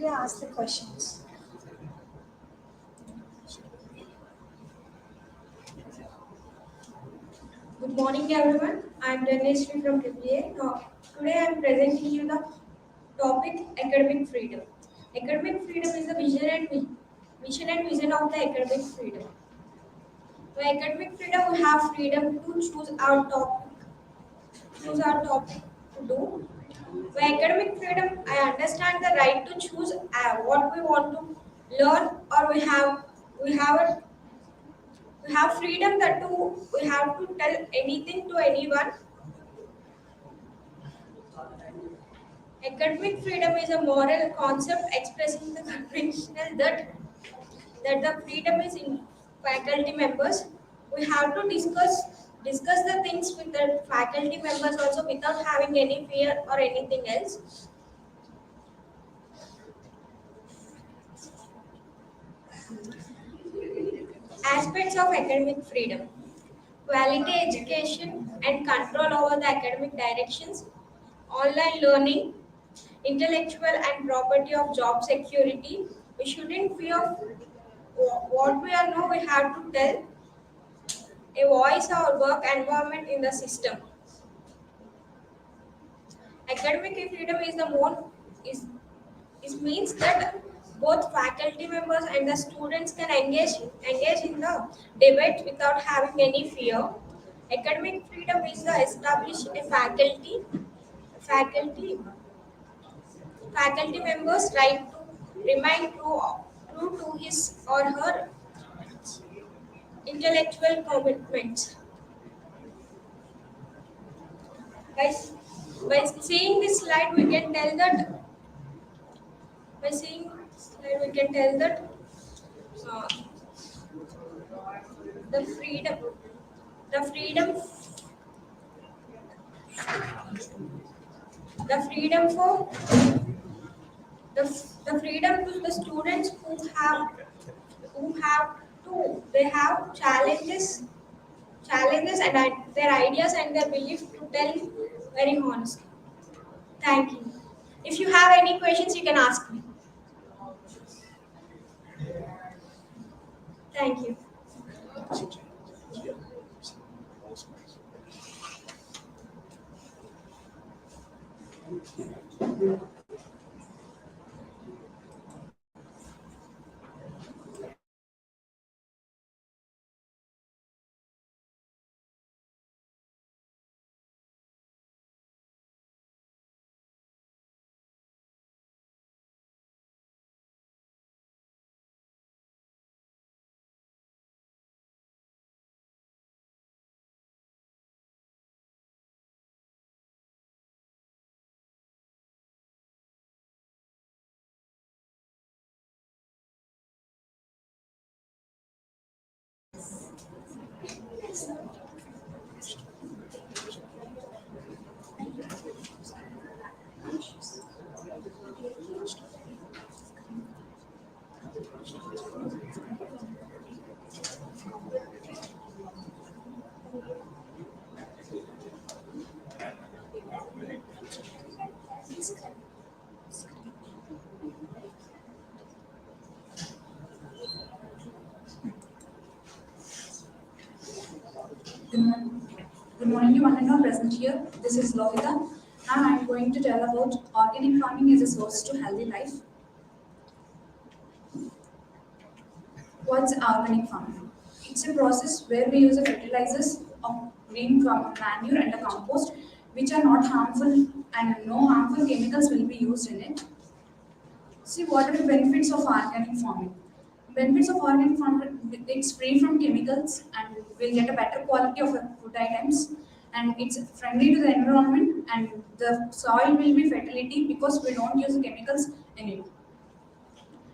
Ask the questions. Good morning, everyone. I'm Dennis from EEE-A. Now, today I'm presenting you the topic academic freedom. Academic freedom is the vision and vision of the academic freedom. By academic freedom, we have freedom to choose our topic to do. By academic freedom, I understand the right to choose what we want to learn, or we have freedom that we have to tell anything to anyone. Academic freedom is a moral concept expressing the conviction that the freedom is in faculty members. We have to discuss the things with the faculty members also without having any fear or anything else. Aspects of academic freedom: quality education and control over the academic directions, online learning, intellectual and property of job security. We shouldn't fear what we are know. We have to tell a voice or work environment in the system. Academic freedom is the more is means that both faculty members and the students can engage in the debate without having any fear. Academic freedom is the establish a faculty faculty members right to remain true to his or her intellectual commitments. By, by seeing this slide, we can tell that by seeing this slide, we can tell that uh, the freedom, the freedom, the freedom for the freedom to the students who have to they have challenges and their ideas and their belief to tell very honestly. Thank you. If you have any questions, you can ask me. Thank you. Good morning. Good morning, you are present here. This is Lohita. Now I am going to tell about organic farming as a source to healthy life. What's organic farming? It's a process where we use the fertilizers of green manure and a compost, which are not harmful and no harmful chemicals will be used in it. See, what are the benefits of organic farming? Benefits of organic farming: it's free from chemicals and we'll get a better quality of food items, and it's friendly to the environment, and the soil will be fertility because we don't use chemicals in it.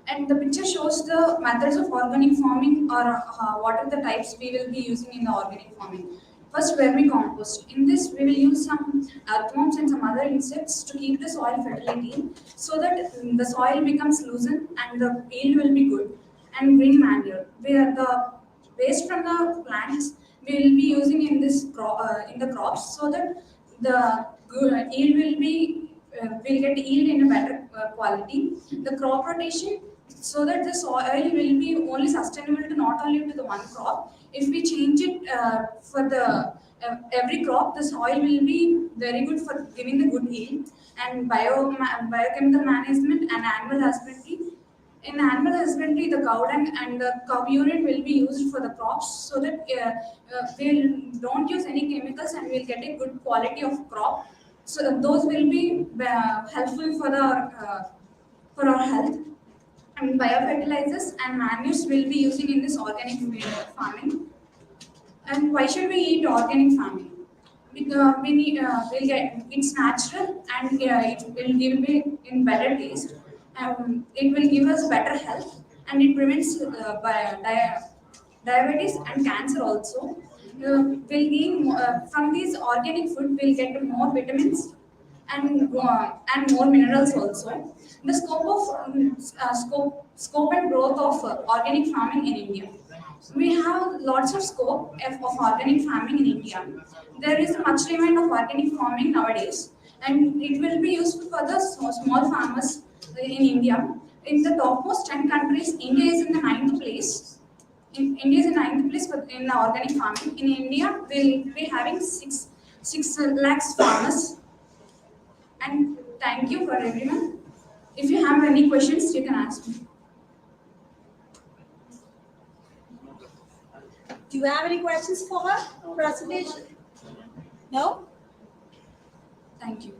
And the picture shows the methods of organic farming, or what are the types we will be using in the organic farming. First, vermicompost. In this, we will use some earthworms and some other insects to keep the soil fertility so that the soil becomes loosened and the yield will be good. And green manure, where the waste from the plants we will be using in this in the crops so that the yield will be will get yield in a better quality. The crop rotation, so that the soil will be only sustainable to not only to the one crop. If we change it for the every crop, the soil will be very good for giving the good yield. And biochemical management and animal husbandry. In animal husbandry, the cow dung and the cow urine will be used for the crops, so that we don't use any chemicals and we'll get a good quality of crop. So those will be helpful for our health. And biofertilizers and manures will be using in this organic farming. And why should we eat organic farming? Because we'll get it's natural, and it will give me in better taste. It will give us better health, and it prevents diabetes and cancer also. We'll gain from these organic food. We'll get more vitamins and more minerals also. The scope and growth of organic farming in India. We have lots of scope of organic farming in India. There is much demand of organic farming nowadays, and it will be useful for the small farmers in India. In the topmost 10 countries, India is in the ninth place. India is in ninth place in the organic farming. In India, we'll be having 6 lakhs farmers. And thank you for everyone. If you have any questions, you can ask me. Do you have any questions for her presentation? No? Thank you.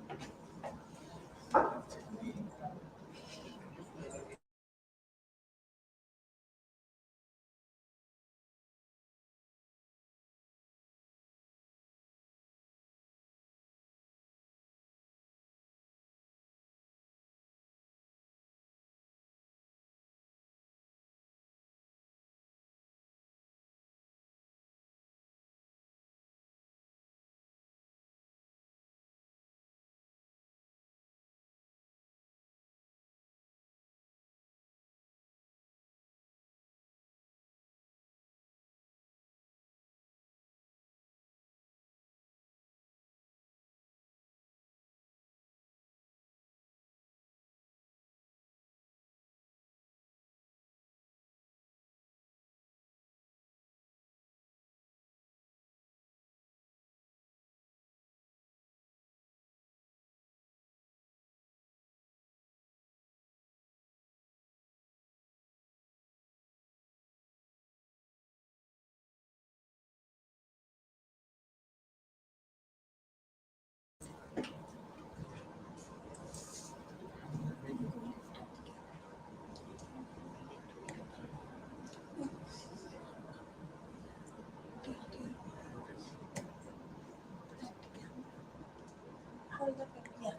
Yeah.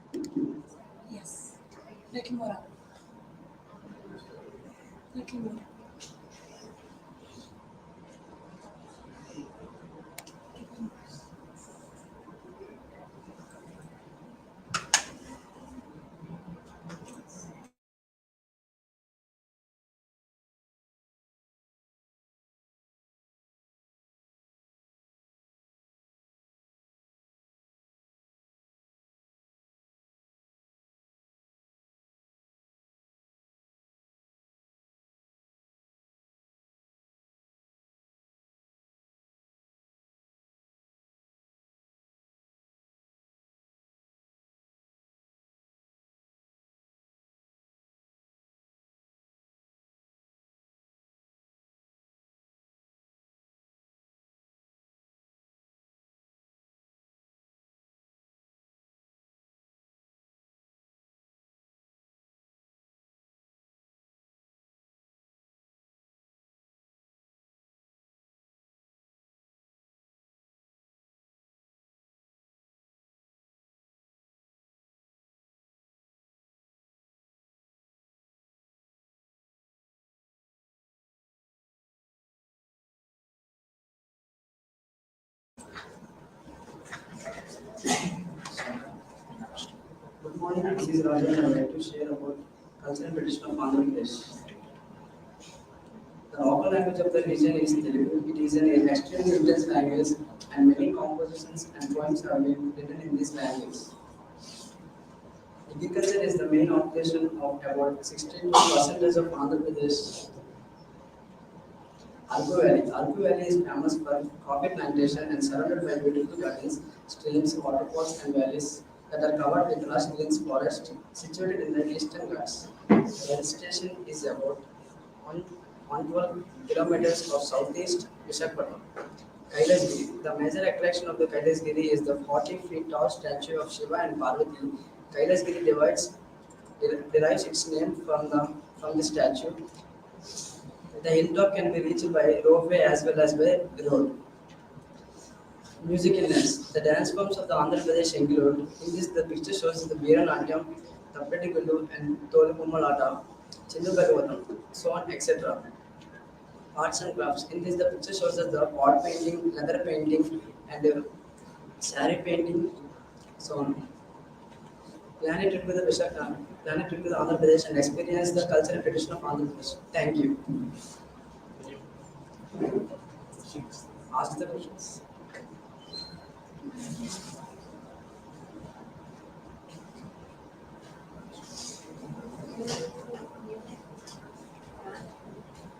Yes. Little more up. Little more. Good morning, this is Rajan. I would like to share about culture and tradition of Andhra Pradesh. The local language of the region is Telugu. It is an extremely intense language, and many compositions and poems have been written in this language. Agriculture is the main occupation of about 62% of Andhra Pradesh. Arku Valley is famous for coffee plantation and surrounded by beautiful gardens, streams, waterfalls, and valleys that are covered with lush green forest situated in the eastern Ghats. The hill station is about 112 kilometers of southeast Visakhapatnam. Kailasgiri. The major attraction of the Kailasgiri is the 40 feet tall statue of Shiva and Parvati. Kailasgiri derives its name from the statue. The hilltop can be reached by ropeway as well as by road. Musicalness. The dance forms of the Andhra Pradesh include, in this the picture shows the Veeranatyam, Tappeti Gullu and Tolu Bummalata, Chindu Bhagavatam, so on, etc. Arts and crafts. In this the picture shows us the pot painting, leather painting and saree painting, so on. Plan a trip to the plan a trip to the Andhra Pradesh and experience the culture and tradition of Andhra Pradesh. Thank you. Ask the questions.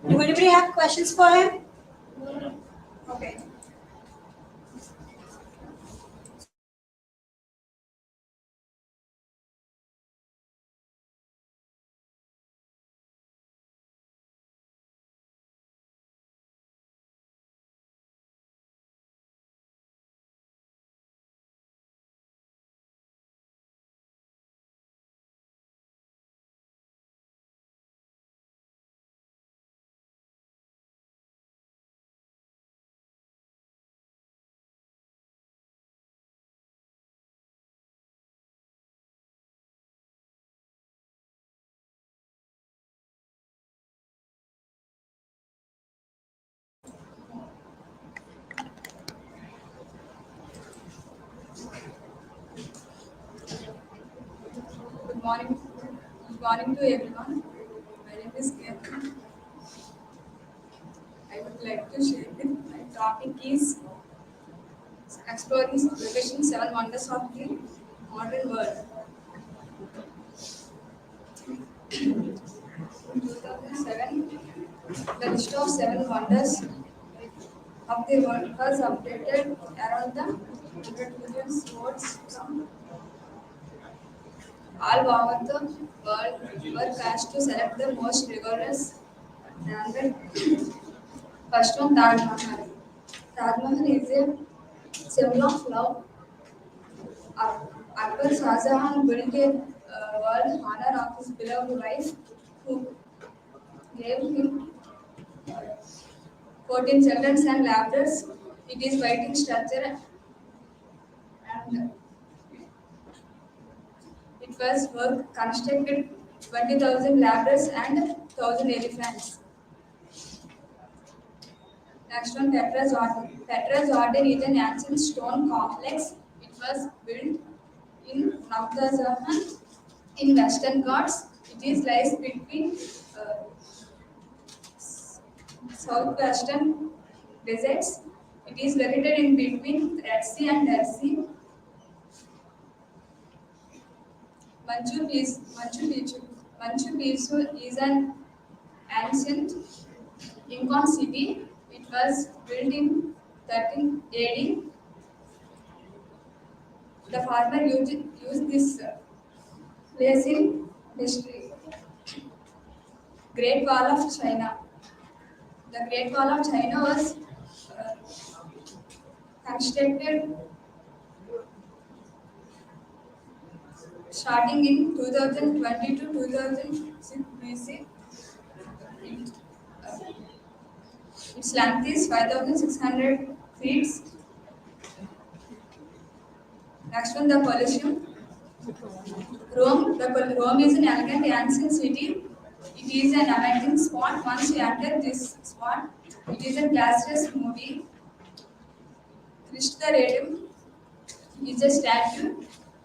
Do anybody have questions for him? Okay. Good morning. Good morning to everyone. My name is Ketan. I would like to share with my topic is exploring location 7 wonders of the modern world. In 2007, the list of 7 wonders of the world was updated around the 100 million votes from all over the world were cast to select the most rigorous standard. First one, Taj Mahal. Taj Mahal is a symbol of love. Akbar Shah Jahan built a world honor of his beloved wife, who gave him 14 children and ladders. It is waiting structure and it was work constructed 20,000 ladders and 1,000 elephants. Next one, Petra's Garden. Petra's Garden is an ancient stone complex. It was built in Navdazahan in Western Ghats. It is lies between southwestern deserts. It is located in between Red Sea and Dead Sea. Machu Picchu is an ancient Incan city. It was built in 13 AD. The farmer used this place in history. Great Wall of China. The Great Wall of China was uh, constructed starting in 2020 to 2006 BC. It, uh, its length is 5,600 feet. Next one, the Colosseum. Rome is an elegant ancient city. It is an amazing spot. Once you enter this spot, it is a glaciers movie. Christ the Redeemer is a statue.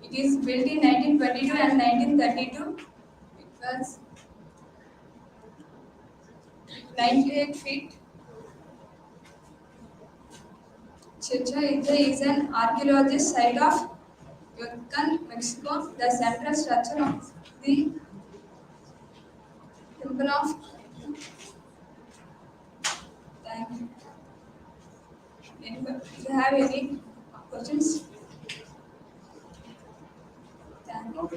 It is built in 1922 and 1932. It was 98 feet. Chichen Itza is an archaeological site of Yucatan, Mexico, the central structure of the Temple of Thank you. Anybody, do you have any questions? Thank you.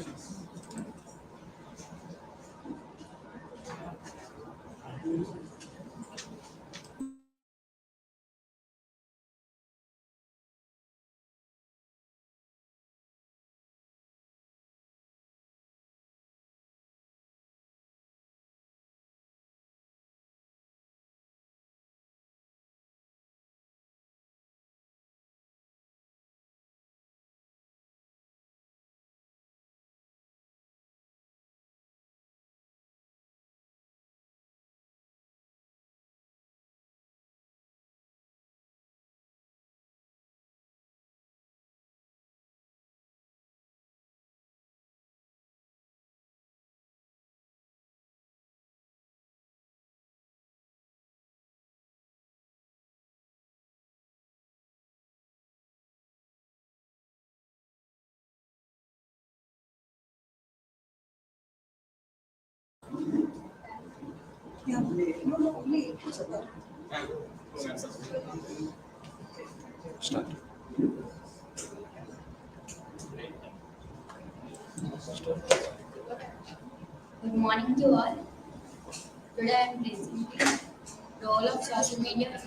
Yeah. Good morning to all. Today I am presenting role of social media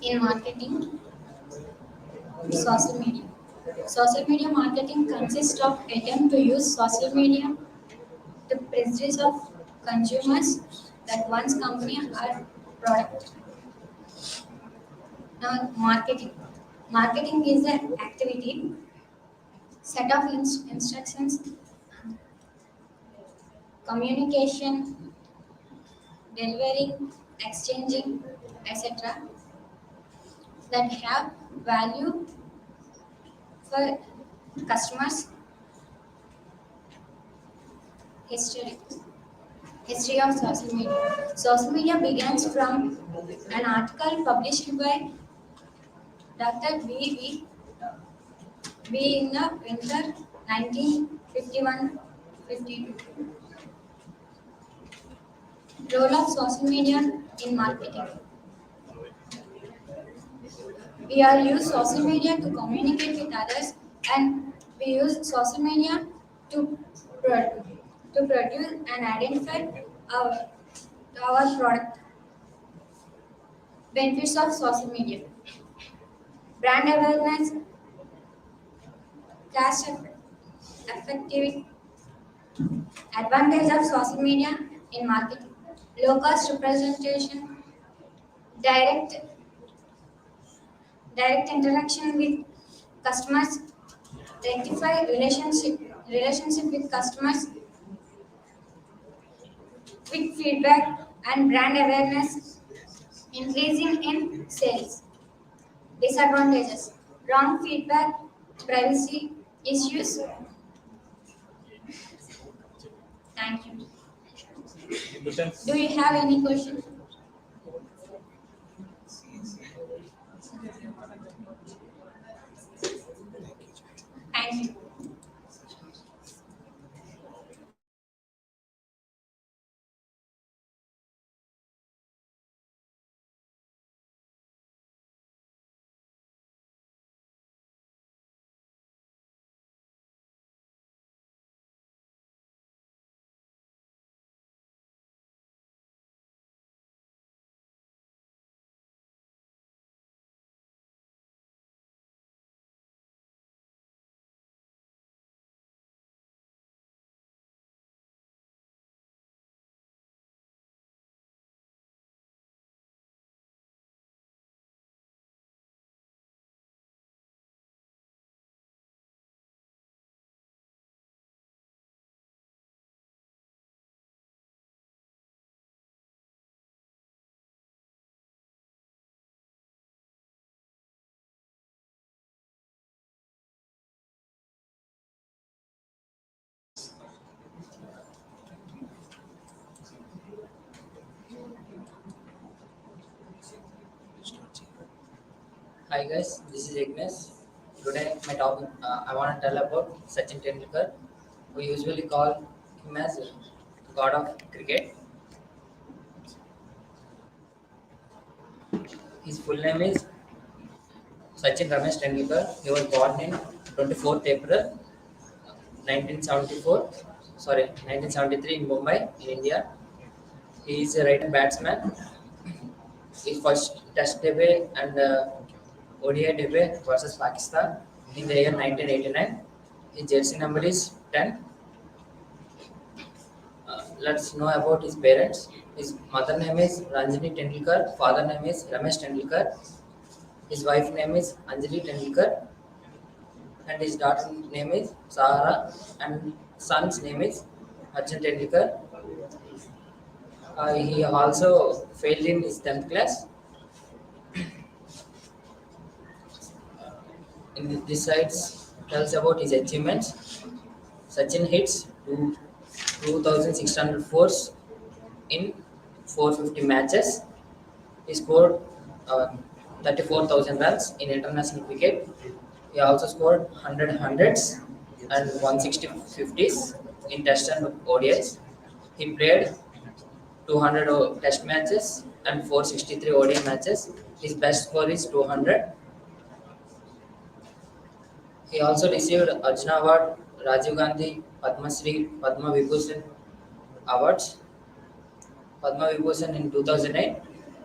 in marketing. Social media. Social media marketing consists of attempt to use social media to prejudice of consumers that one's company or product. Now, marketing. Marketing is an activity, set of instructions, communication, delivering, exchanging, etc. that have value for customers. History. History of social media. Social media begins from an article published by Dr. B in the winter 1951-52. Role of social media in marketing. We all use social media to communicate with others, and we use social media to, pro- to produce and identify our, our product. Benefits of social media. Brand awareness, cost effective. Advantage of social media in marketing. Low cost representation, direct direct interaction with customers, rectify relationship with customers, quick feedback and brand awareness, increasing in sales. Disadvantages: wrong feedback, privacy issues. Thank you. Do you have any questions? Thank you. Hi guys, this is Ignes. Today, my topic, I want to tell about Sachin Tendulkar. We usually call him as God of Cricket. His full name is Sachin Ramesh Tendulkar. He was born in 24th April 1974, 1973 in Mumbai, in India. He is a right batsman. His first Test debut and ODI debut versus Pakistan in the year 1989. His jersey number is 10. Let's know about his parents. His mother name is Ranjini Tendulkar, father name is Ramesh Tendulkar, his wife name is Anjali Tendulkar, and his daughter name is Sahara, and son's name is Arjun Tendulkar. He also failed in his 10th class. In this side tells about his achievements. Sachin hits 2,604 in 450 matches. He scored 34,000 runs in international cricket. He also scored 100 hundreds and 160 50s in Test and ODIs. He played 200 Test matches and 463 ODI matches. His best score is 200. He also received Arjuna Award, Rajiv Gandhi, Padma Shri, Padma Vibhushan awards. Padma Vibhushan in 2008,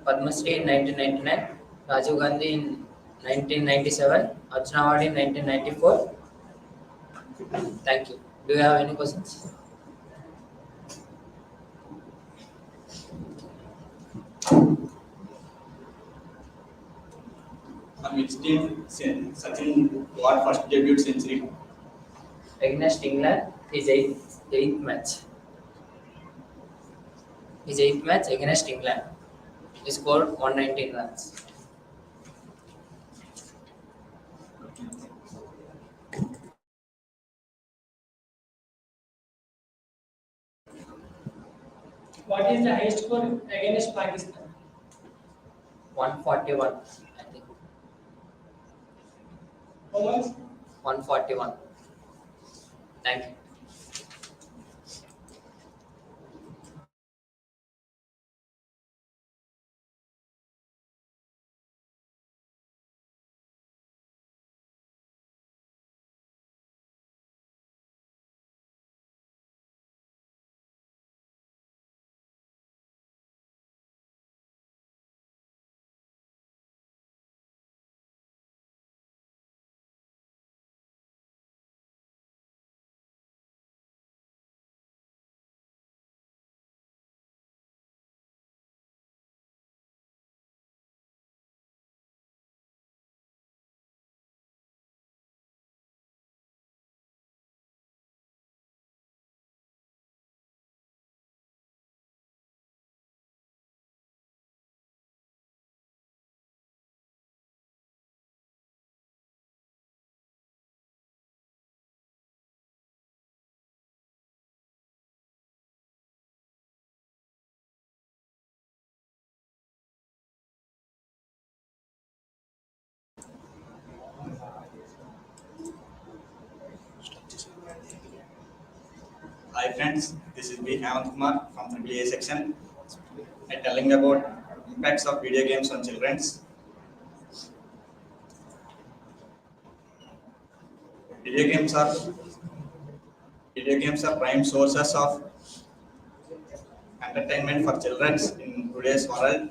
Padma Shri in 1999, Rajiv Gandhi in 1997, Arjuna Award in 1994. Thank you. Do you have any questions? On which team Sachin got first debut century? Against England, eighth match. His eighth match against England. He scored 119 runs. What is the highest score against Pakistan? 141, I think. How much? 141. Thank you. Hi friends, this is B. Hemant Kumar from EEE-A section. I'm telling about impacts of video games on children's. Video games are video games are prime sources of entertainment for children in today's world.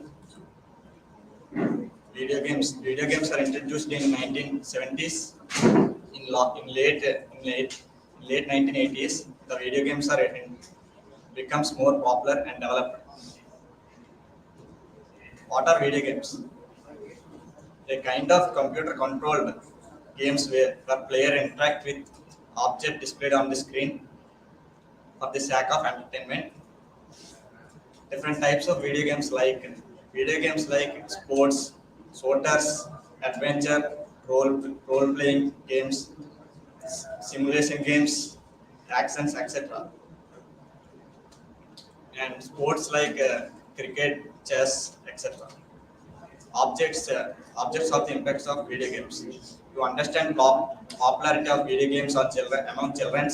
Video games are introduced in 1970s. In late 1980s, the video games becomes more popular and developed. What are video games? A kind of computer-controlled games where the player interact with object displayed on the screen for the sake of entertainment. Different types of video games like sports, shooters, adventure, role playing games, simulation games, actions, etc. And sports like cricket, chess, etc. objects of the impacts of video games. To understand popularity of video games on children among children,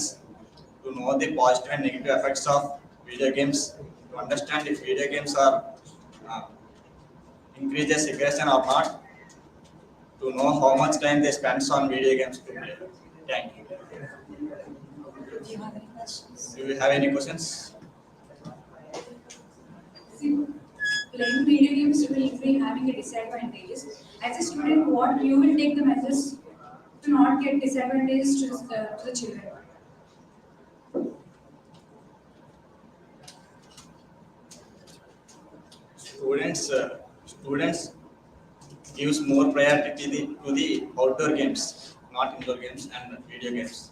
to know the positive and negative effects of video games, to understand if video games are uh, increases aggression or not, to know how much time they spend on video games to play. Thank you. Do you have any questions? Do you have any questions? See, playing video games will be having a disadvantages. As a student, what you will take the measures to not get disadvantages to the children? Students gives more priority to the outdoor games, not indoor games and video games.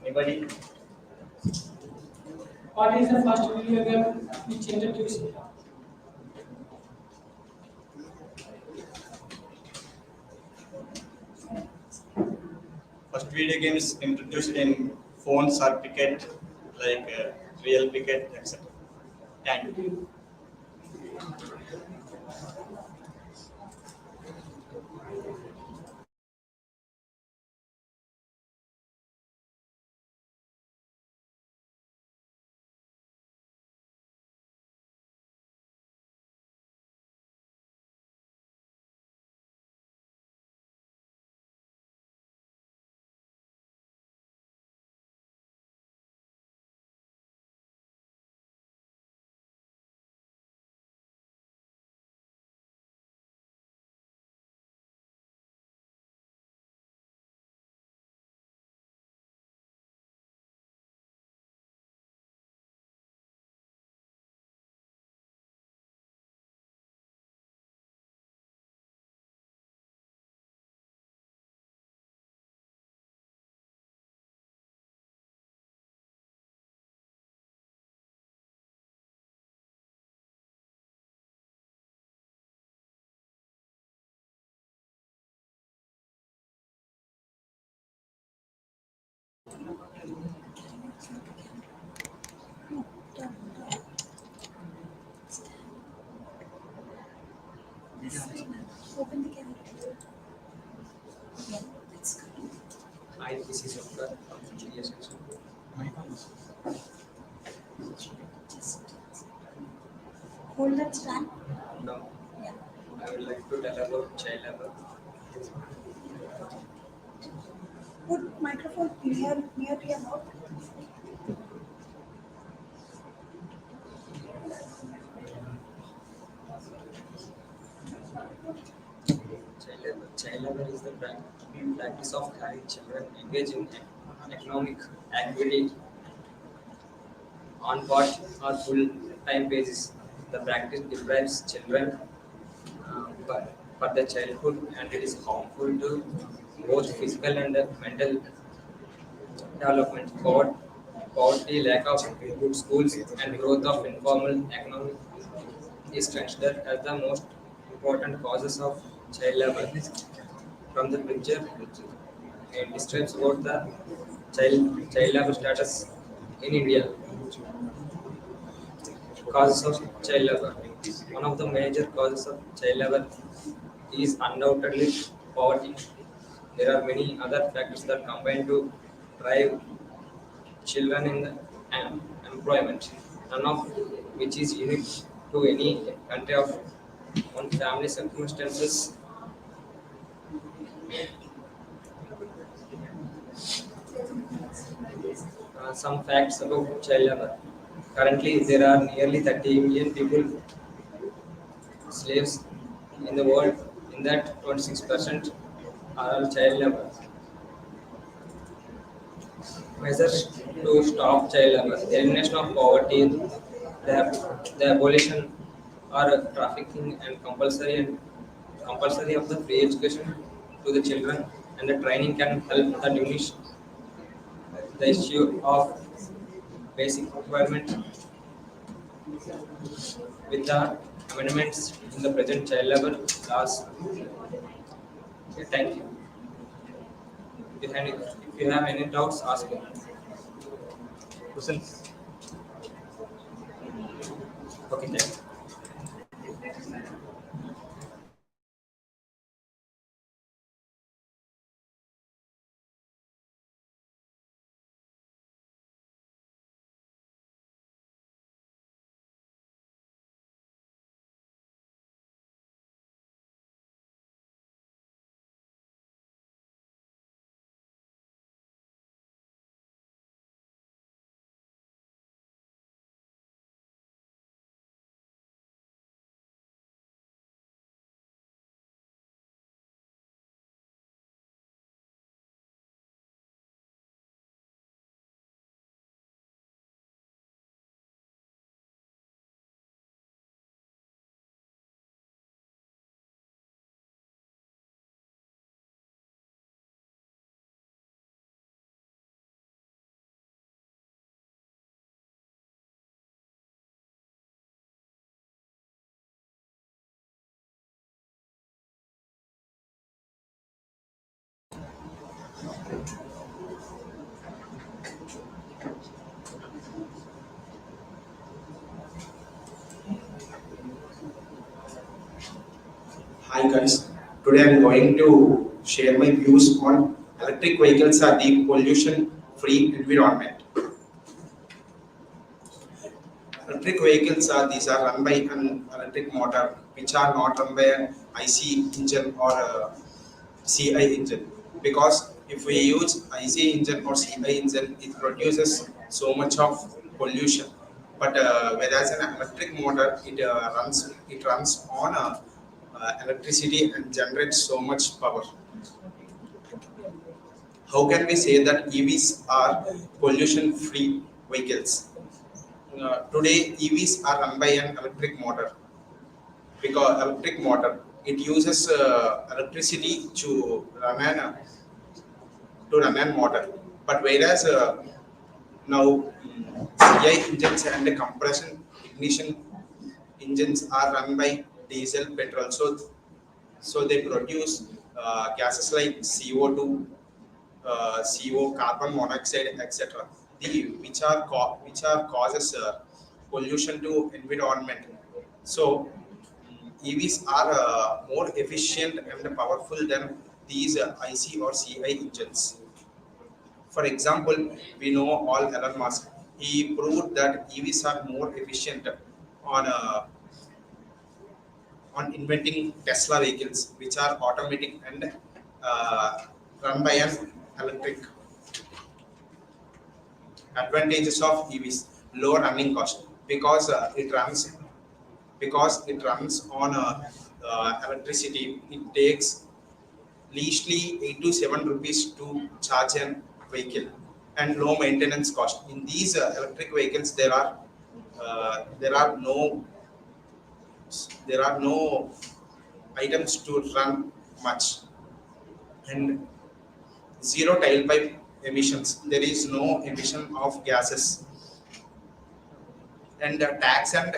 Anybody? What is the first video game which introduced? First video games introduced in phones or cricket, like real cricket, etc. Thank you. Open the camera. Yeah, that's good. Hi, this is Dr. from Media section. Just hold that stand. Now, Yeah. I would like to tell about child labor. Put microphone near to your mouth. Child labor is the practice of having children engage in economic activity on part or full-time basis. The practice deprives children for their childhood, and it is harmful to both physical and mental development. Poverty, lack of good schools, and growth of informal economy is considered as the most important causes of child labor. From the picture, it describes about the child labor status in India. Causes of child labor. One of the major causes of child labor is undoubtedly poverty. There are many other factors that combine to drive children in the employment, none of which is unique to any country of one family circumstances. Some facts about child labor. Currently, there are nearly 30 million people slaves in the world. In that, 26% are all child labor. Measures to stop child labor: the elimination of poverty, the abolition or trafficking, and compulsory of the free education to the children, and the training can help to diminish the issue of basic requirement. With the amendments in the present child labor laws. Okay, thank you. If you have any doubts, ask me. Questions? Okay, thank you. Hi guys, today I'm going to share my views on electric vehicles are the pollution free environment. Electric vehicles are these are run by an electric motor which are not run by an IC engine or a CI engine, because if we use IC engine or CI engine it produces so much of pollution, but whereas an electric motor it runs on electricity and generates so much power. How can we say that EVs are pollution free vehicles? Today EVs are run by an electric motor, because electric motor it uses electricity to run a motor, but whereas now CI engines and compression ignition engines are run by diesel petrol, so they produce gases like CO2, CO, carbon monoxide, etc. Which are causes pollution to environment. So EVs are more efficient and powerful than these IC or CI engines. For example, we know all Elon Musk. He proved that EVs are more efficient on inventing Tesla vehicles, which are automatic and run by an electric. Advantages of EVs: low running cost, because it runs on electricity. It takes leastly 8 to 7 rupees to charge an vehicle, and low maintenance cost. In these electric vehicles, there are no items to run much, and zero tailpipe emissions. There is no emission of gases, and tax and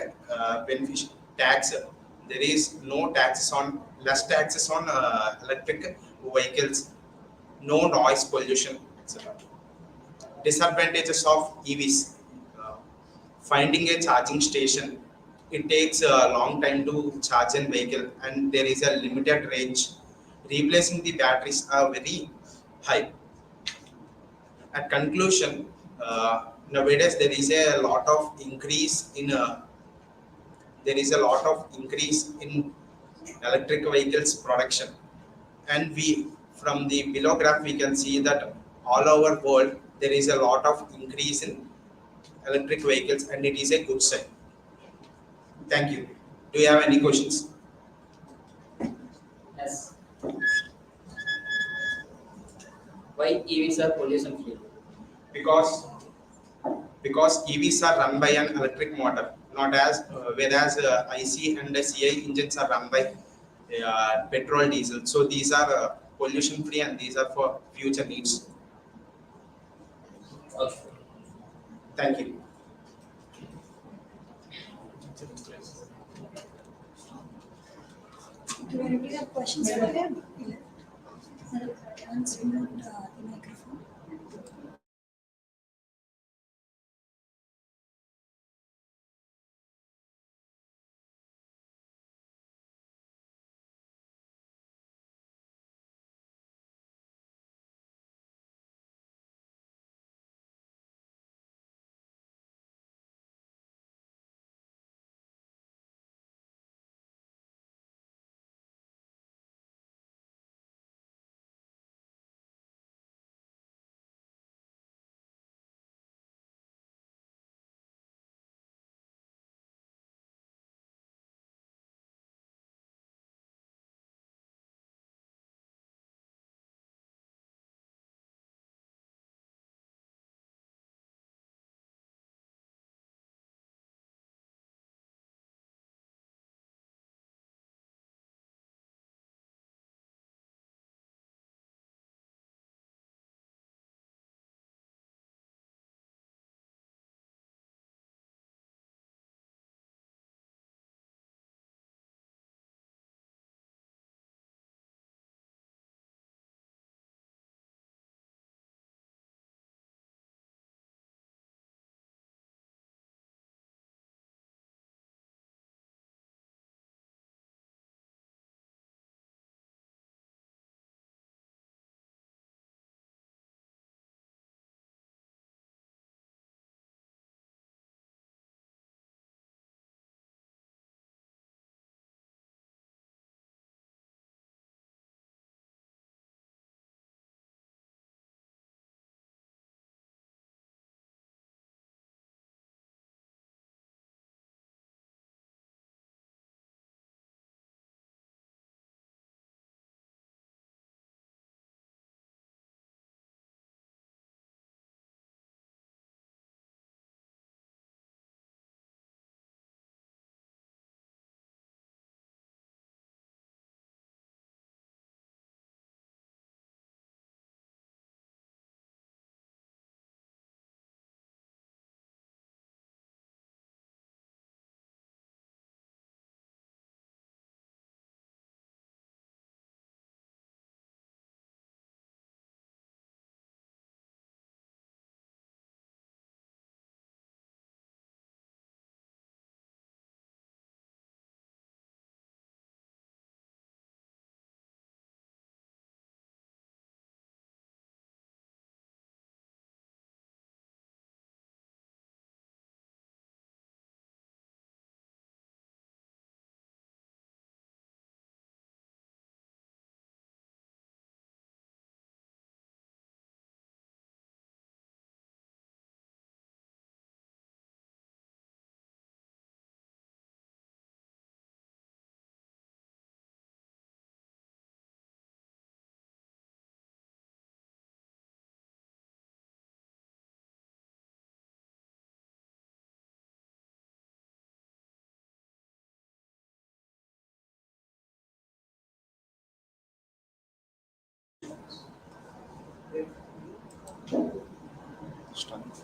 beneficial tax. There is no taxes on less taxes on electric vehicles, no noise pollution, etc. Disadvantages of EVs: uh, finding a charging station. It takes a long time to charge a vehicle, and there is a limited range. Replacing the batteries are very high. At conclusion, nowadays there is a lot of increase in electric vehicles production, and we from the below graph we can see that all over world there is a lot of increase in electric vehicles, and it is a good sign. Thank you. Do you have any questions? Yes. Why EVs are pollution free? because because EVs are run by an electric motor, not as whereas IC and CI engines are run by petrol, diesel. So these are pollution free, and these are for future needs. Okay. Thank you. Do anybody have questions for him? Once you mute the microphone.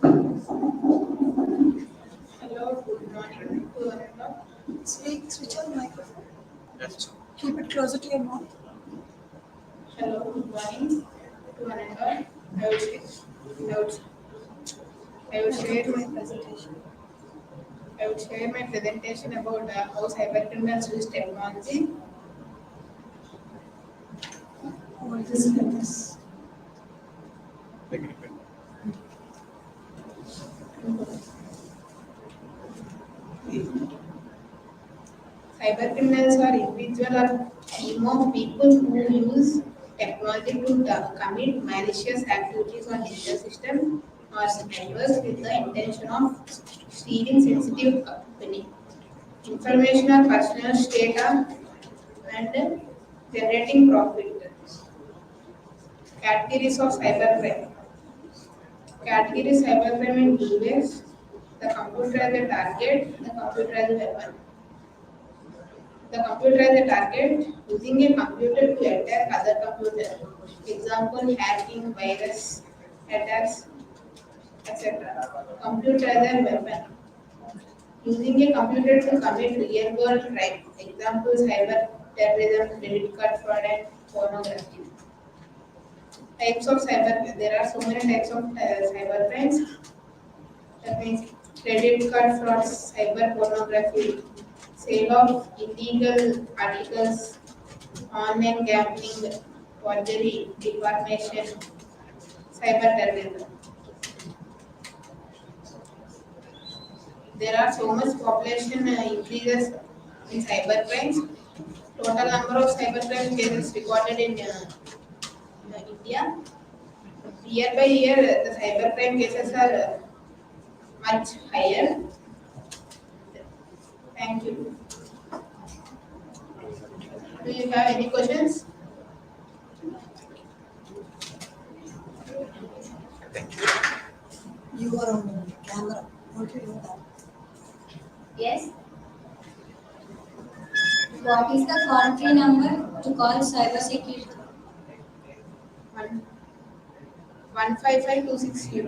Hello, good morning to everyone. Switch on microphone. Yes. Keep it closer to your mouth. Hello, good morning to everyone. I will share, I would, I would Welcome share, to my presentation. I would share my presentation about how cybercriminals use technology. What is this? Cybercriminals are individual or team of people who use technology to commit malicious activities on digital system or networks with the intention of stealing sensitive company information or personal data and generating profit. Categories of cybercrime. Category cybercrime in US, the computer as a target, the computer as a weapon. The computer as a target, using a computer to attack other computer. Example, hacking, virus, attacks, etc. Computer as a weapon. Using a computer to commit real world crime. Example, cyber terrorism, credit card fraud, and pornography. Types of cyber, there are so many types of cyber crimes. That means credit card fraud, cyber pornography, sale of illegal articles, online gambling, forgery, defamation, cyber terrorism. There are so much population increases in cyber crimes. Total number of cyber crime cases recorded in India. Year by year, the cyber crime cases are much higher. Thank you. Do you have any questions? You are on camera. What do you do that? Yes. What is the country number to call cybersecurity? 155260.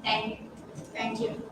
Thank you. Thank you.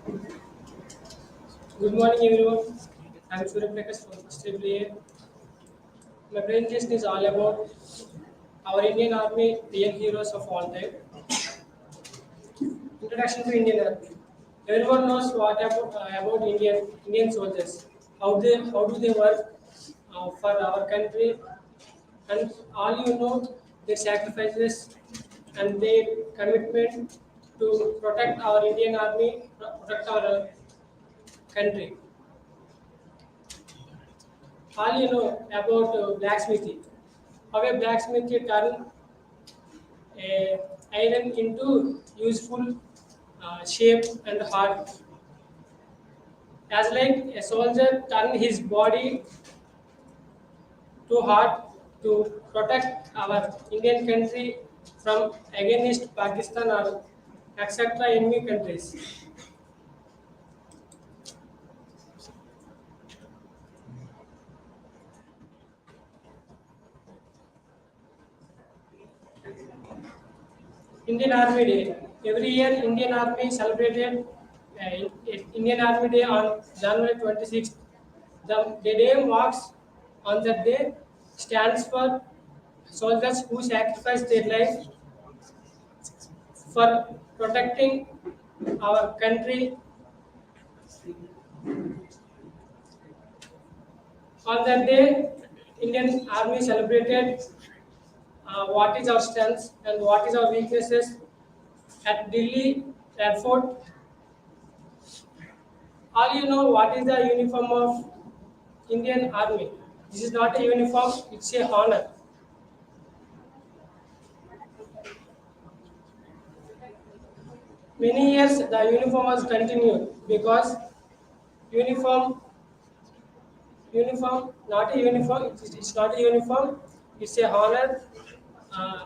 Good morning, everyone. I'm Surya Prakash from First EEE-A. My presentation is all about our Indian Army, real heroes of all time. Introduction to Indian Army. Everyone knows what about Indian soldiers. How do they work for our country, and all you know their sacrifices and their commitment to protect our Indian Army, protect our country. All you know about blacksmithy. How a blacksmithy turn iron into useful shape and hard. As like a soldier turn his body to hard to protect our Indian country from against Pakistan or etc. enemy countries. Indian Army Day. Every year, Indian Army celebrated Indian Army Day on January 26th. The day marks on that day stands for soldiers who sacrificed their life for protecting our country. On that day, Indian Army celebrated what is our strengths and what is our weaknesses at Delhi airport. All you know what is the uniform of Indian Army. This is not a uniform, it's a honor. Many years the uniform was continued because uniform not a uniform, it's not a uniform, it's a honor. Uh,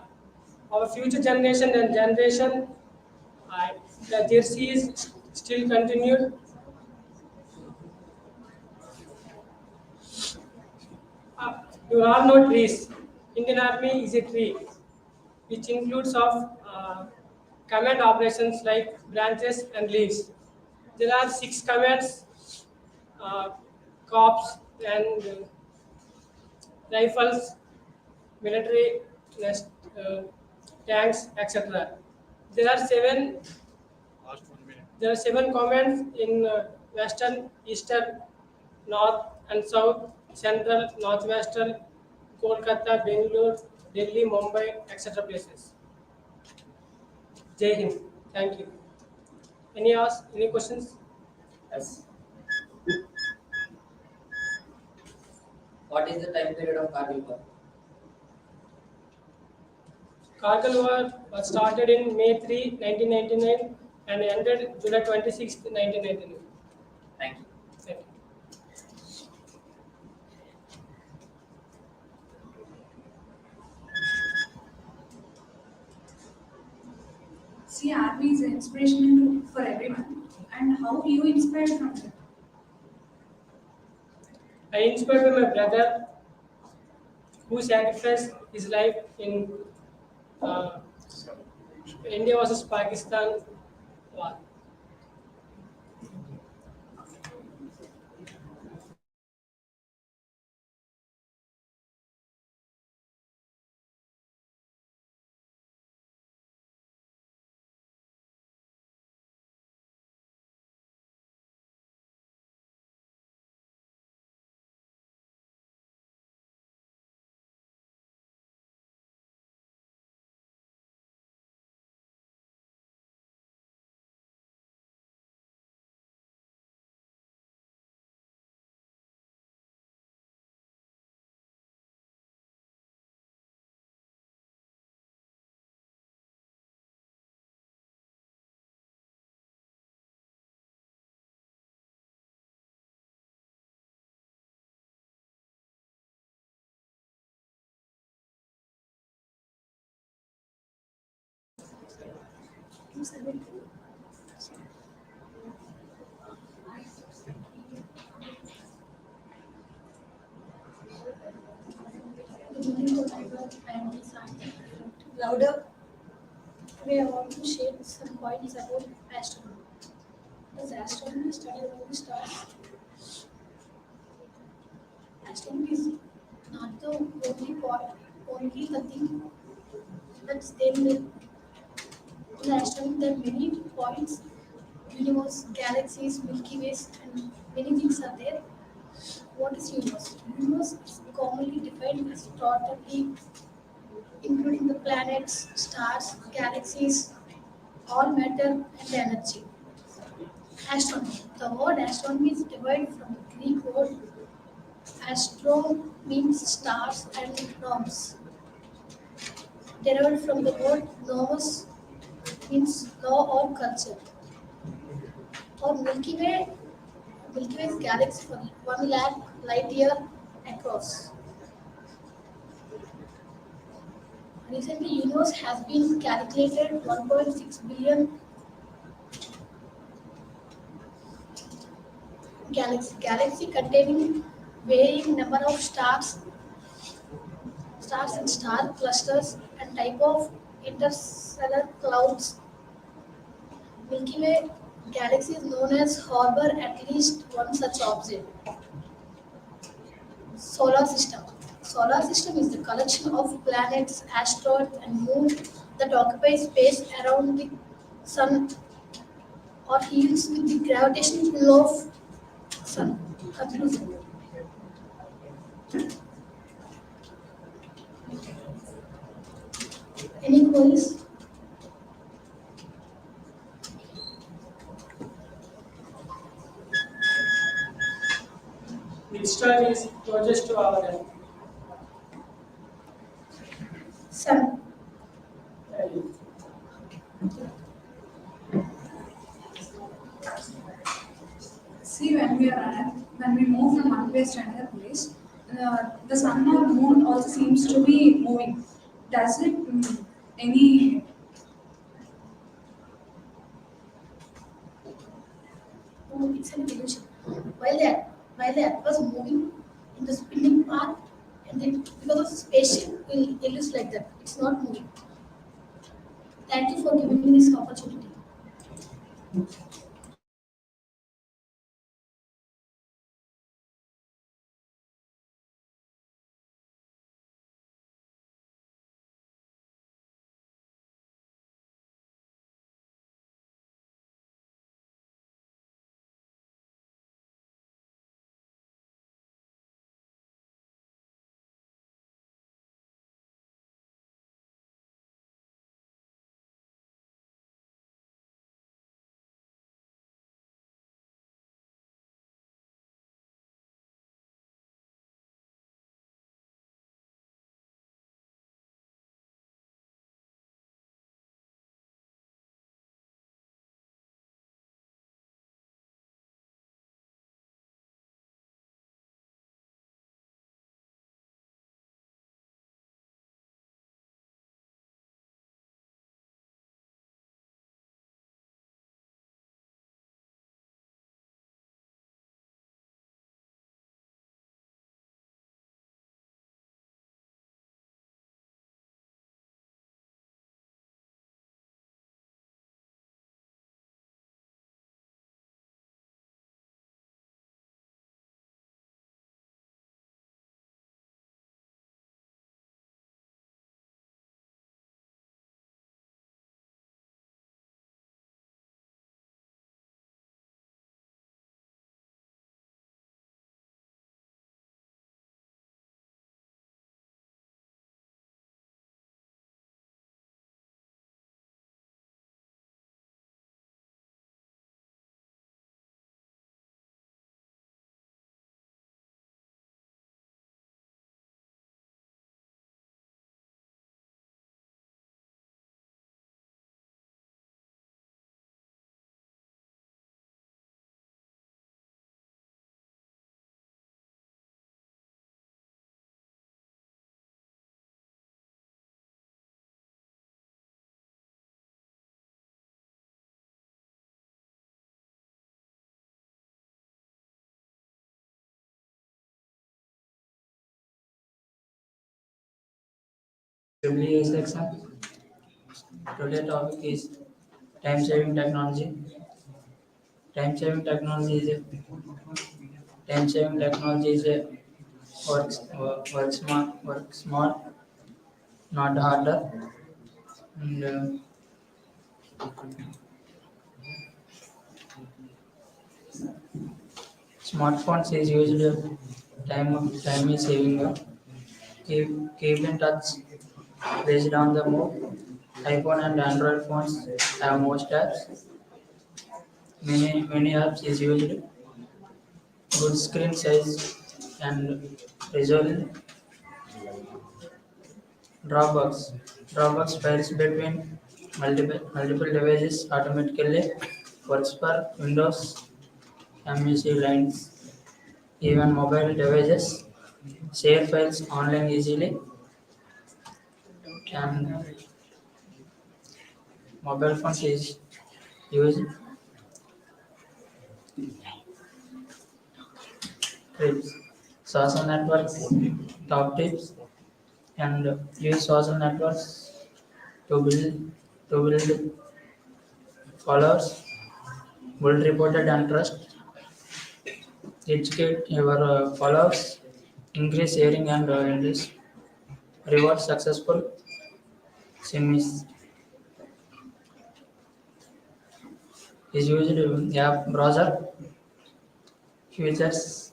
our future generation, uh, the jersey is still continued. Uh, you all know trees. Indian Army is a tree, which includes of command operations like branches and leaves. There are 6 commands, uh, corps and rifles, military, nest, uh, tanks, etc. There are seven. There are 7 commands in western, eastern, north and south, central, northwestern, Kolkata, Bangalore, Delhi, Mumbai, etc. places. Jai Hind. Thank you. Any questions? Yes. What is the time period of Kargil War? Kargil War was started in May 3, 1999 and ended July 26, 1999. Thank you. Thank you. See, army is inspirational for everyone. And how you inspired from it? I inspired by my brother who sacrificed his life in uh, India versus Pakistan war. Louder. Today I want to share some points about astronomy. Does astronomy study about the stars? Astronomy is not the only part, only the thing that's there in the astronomy. There are many points, universe, galaxies, Milky Ways, and many things are there. What is universe? Universe is commonly defined as totally including the planets, stars, galaxies, all matter and energy. Astronomy. The word astronomy is derived from the Greek word astro means stars and norms. Derived from the word nomos means law or culture. Or Milky Way is galaxy for 1 lakh light year across. Recently, universe has been calculated 1.6 billion galaxy containing varying number of stars and star clusters and type of interstellar clouds. Milky Way galaxy is known as harbor at least one such object. Solar system. Solar system is the collection of planets, asteroids, and moons that occupy space around the sun or yields with the gravitational pull of sun. Conclusion. Any queries? Which star is closest to our Earth? Sun. See, when we move from one place to another place, the sun or moon also seems to be moving. Does it any? No, it's an illusion. While the Earth was moving in the spinning path, and it, because of the spaceship, it looks like that. It's not moving. Thank you for giving me this opportunity. EEE-A section. Today's topic is time saving technology. time saving technology is a work smart, not harder. And smartphones is usually time is saving. Keep in touch based on the move. iPhone and Android phones have most apps. Many apps is used. Good screen size and resolution. Dropbox. Dropbox files between multiple devices automatically. Works for Windows, MSC lines, even mobile devices. Share files online easily. And mobile phones is used. Tips. Social networks. Top tips. And use social networks to build followers, build reported and trust, educate your followers, increase sharing and interest, reward successful semis is used in app browser features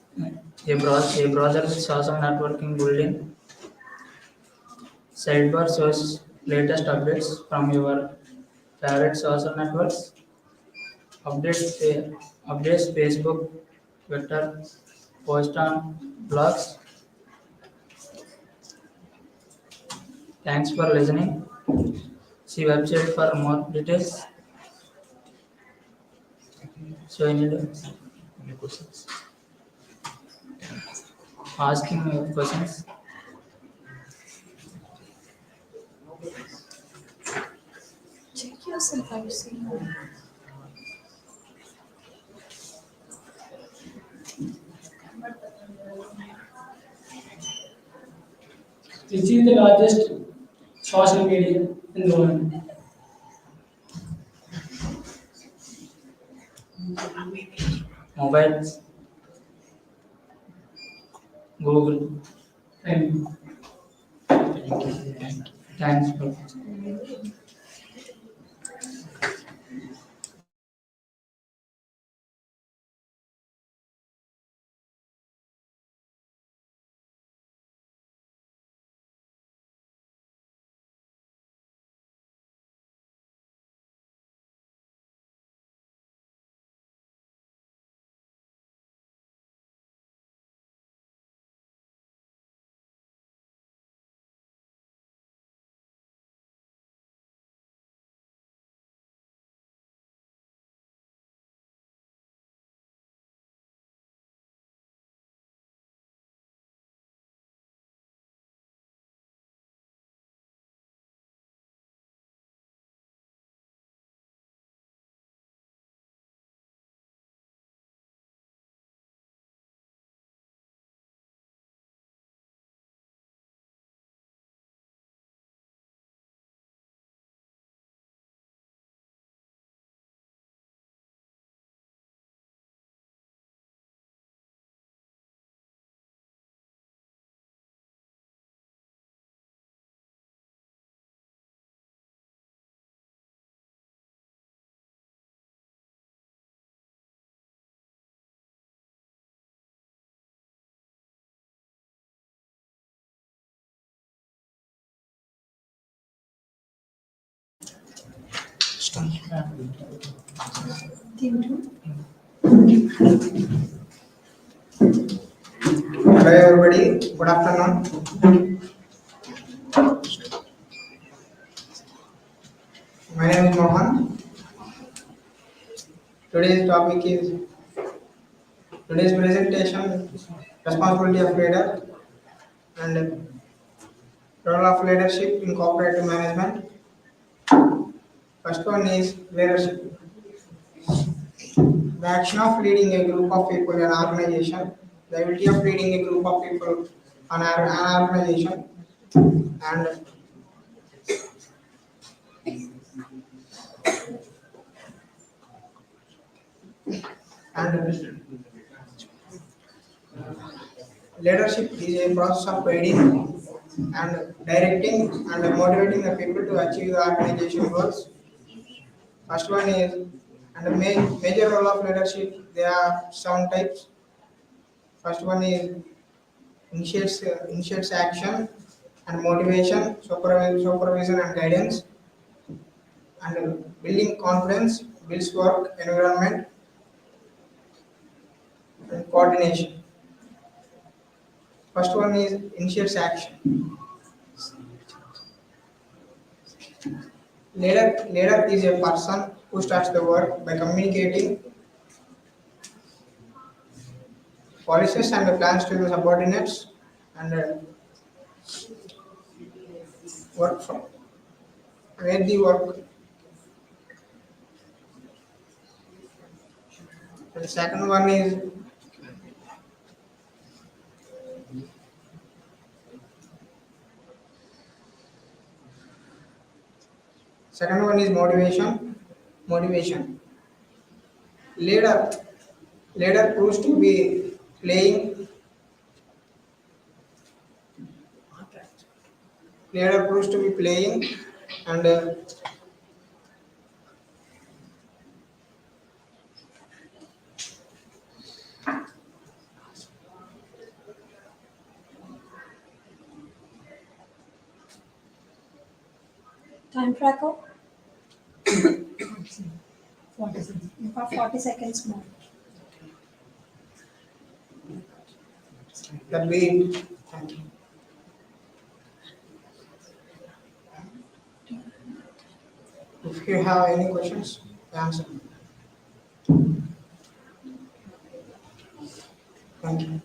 a browser with social networking built-in sidebar shows latest updates from your favorite social networks. Updates Facebook, Twitter, post on blogs. Thanks for listening. See website for more details. So I need any questions. Asking me questions. Check yourself, have you seen? Which is the largest social media in the world? Mobiles, Google. Thank you. Thanks for Hello everybody, good afternoon. My name is Mohan. Today's presentation responsibility of leader and role of leadership in cooperative management. First one is leadership. The action of leading a group of people in an organization, the ability of leading a group of people on an organization, and And leadership is a process of guiding and directing and motivating the people to achieve the organization goals. First one is, and the major role of leadership, there are seven types. First one is initiates action and motivation, supervision and guidance, and building confidence, builds work environment and coordination. First one is initiates action. Leader is a person who starts the work by communicating policies and plans to the subordinates and work from where the work. The second one is motivation. Motivation. Leader Leader proves to be playing. Leader proves to be playing and Time tracker. 40 seconds. You got 40 seconds more. that be. Thank you. If you have any questions, answer. Thank you.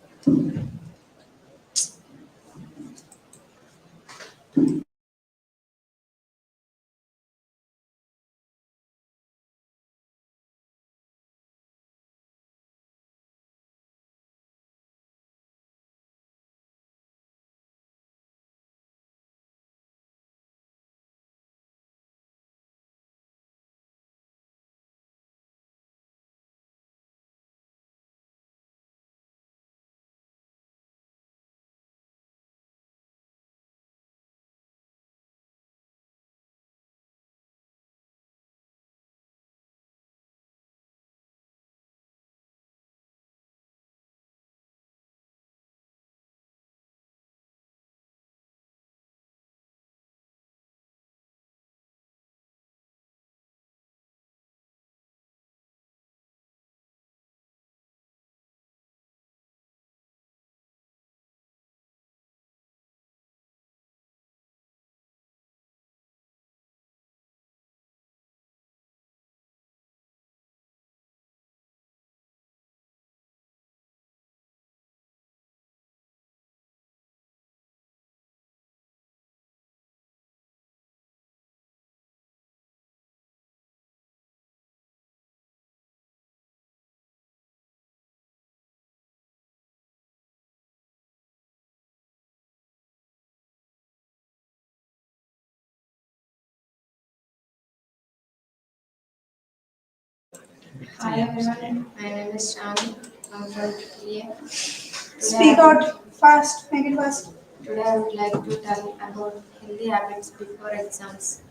Hi everyone, my name is Shami. I'm from PPT. Speak out fast. Make it fast. Today I would like to tell about healthy habits before exams.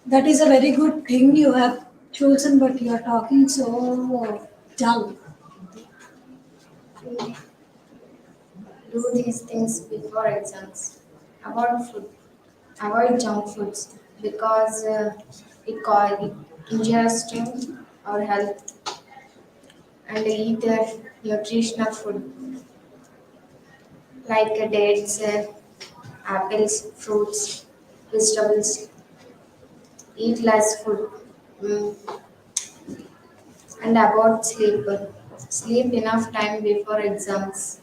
That is a very good thing you have chosen, but you are talking so dull. Do these things before exams. About food. Avoid junk foods because it injures to our health, and eat nutritional food like dates, apples, fruits, vegetables. Eat less food. Mm, And about sleep. Sleep enough time before exams.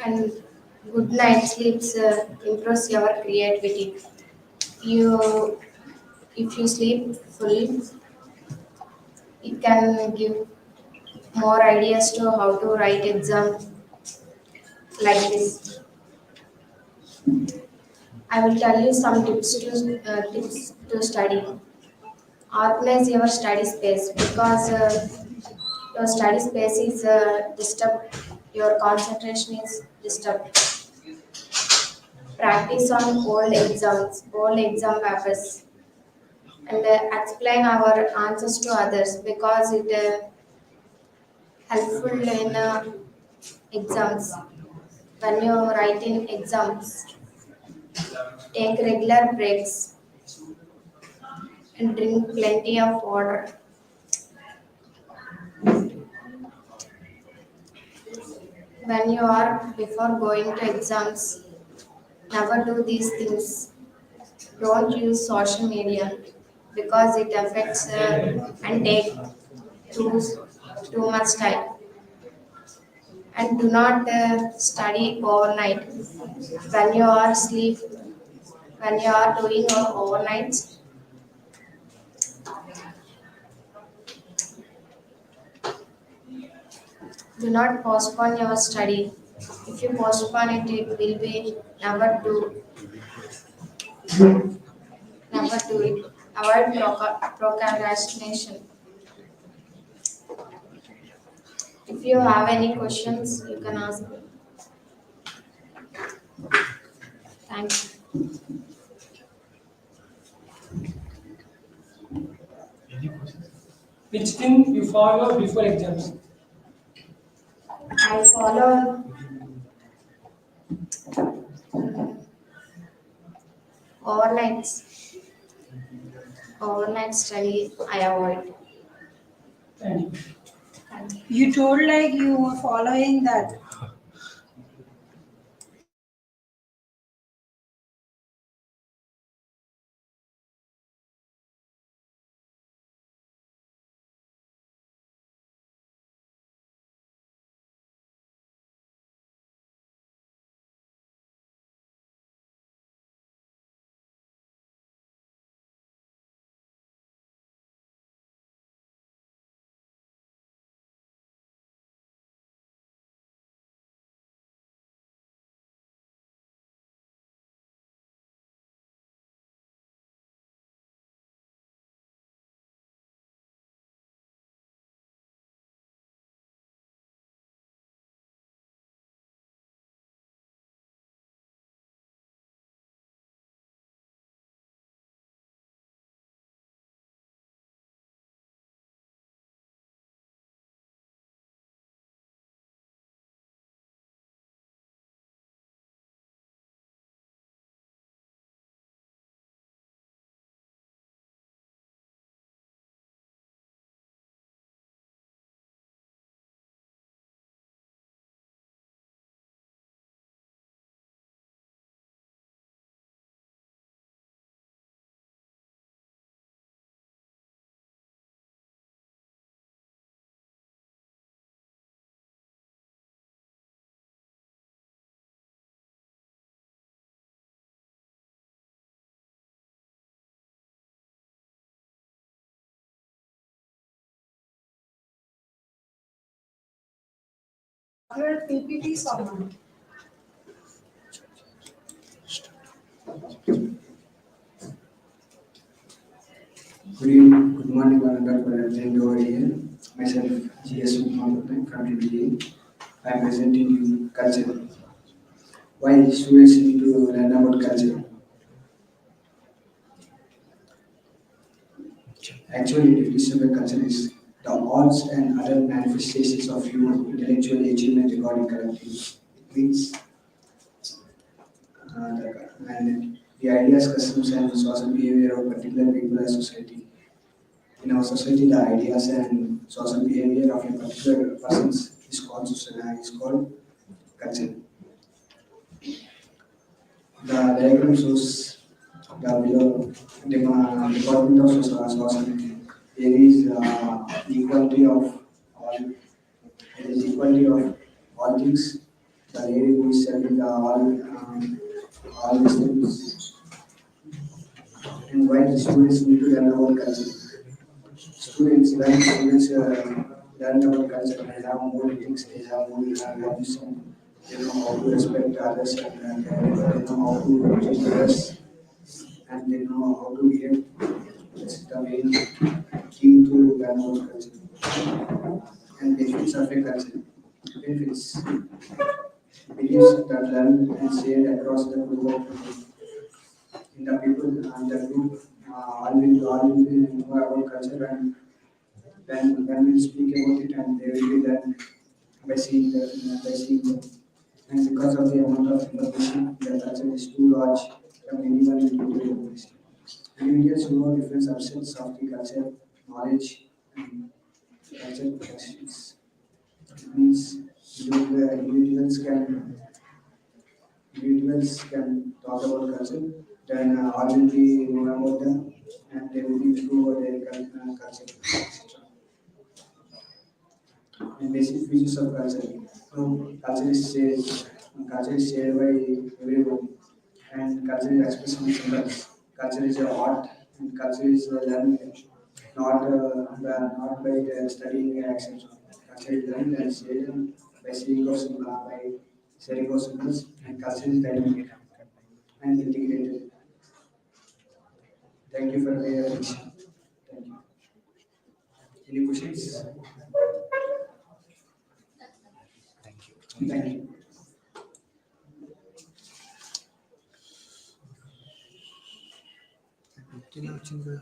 And good night sleeps improves your creativity. You, if you sleep fully, it can give more ideas to how to write exam like this. I will tell you some tips to study. Organize your study space because your study space is disturbed, your concentration is disturbed. Practice on old exam papers, and explain our answers to others because it helpful in exams. When you write in exams, take regular breaks and drink plenty of water. When you are before going to exams, never do these things. Don't use social media because it affects and take too, too much time. And do not study overnight. When you are sleep, when you are doing your overnights, do not postpone your study. If you postpone it, it will be never do it. Avoid procrastination. If you have any questions, you can ask me. Thank you. Which thing you follow before exams? I follow overnights. Overnight study I avoid. Thank you. You told like you were following that. PPT someone. Good morning, Ananda, for attending over here. Myself, GS Mohammed from PPT. I am presenting you culture. Why students need to learn about culture? Actually, definition of culture is the arts and other manifestations of human intellectual achievement regarding collective. It means the ideas, customs, and social behavior of particular people and society. In our society, the ideas and social behavior of a particular person is called culture. The diagram shows the below department of society. There is equality of all. There is equality of all things. The lady who is serving the all these things. And why the students need to learn about culture. Students learn about culture, they have more ethics, they have more values, and they know how to respect others, and they know how to treat others, and they know how to behave. it's the main key to learn about culture. And benefits of a culture. Benefits. Beliefs that learn and shared across the group of people. In the people and the group, all will know about culture, and when we speak about it, and they will be learned by seeing them. And because of the amount of information, the culture is too large from anyone individual information. Individuals who know different subsets of the culture, knowledge, and culture practices. It means individuals can talk about culture, then all will be know about them, and they will be through their culture, etc. And basic features of culture. So culture is shared by everyone, and culture is expressed in symbols. Culture is a art, and culture is a learning, not by studying, etc. Culture is learned and shared by sharing of symbols, and culture is dynamic and integrated. Thank you for your attention. Thank you. Any questions? Thank you. Good afternoon, guys.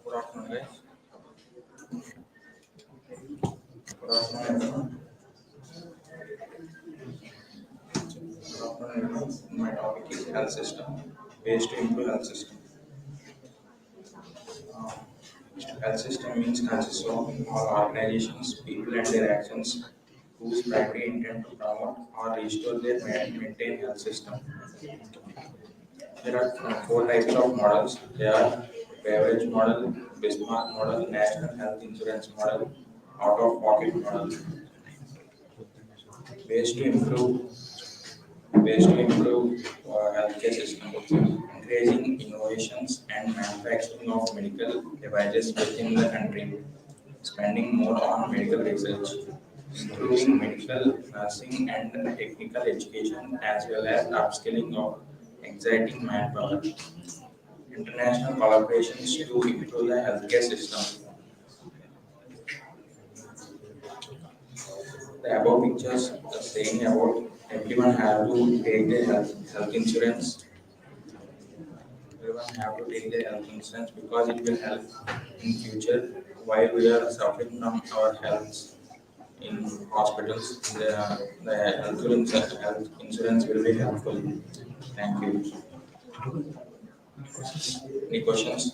Good afternoon, everyone. Good afternoon, everyone. My topic is health system, ways to improve health system. Uh, Health system means consists of all organizations, people, and their actions whose primary intent to promote or restore their maintain health system. There are four types of models. They are beverage model, Bismarck model, national health insurance model, out-of-pocket model. Ways to improve healthcare system, encouraging innovations and manufacturing of medical devices within the country, spending more on medical research, improving medical nursing and technical education, as well as upskilling of exciting manpower, international collaborations to improve the healthcare system. The above pictures are saying about everyone have to take their health insurance. Everyone have to take their health insurance because it will help in future while we are suffering from our health in hospitals. Health insurance will be helpful. Thank you. Any questions?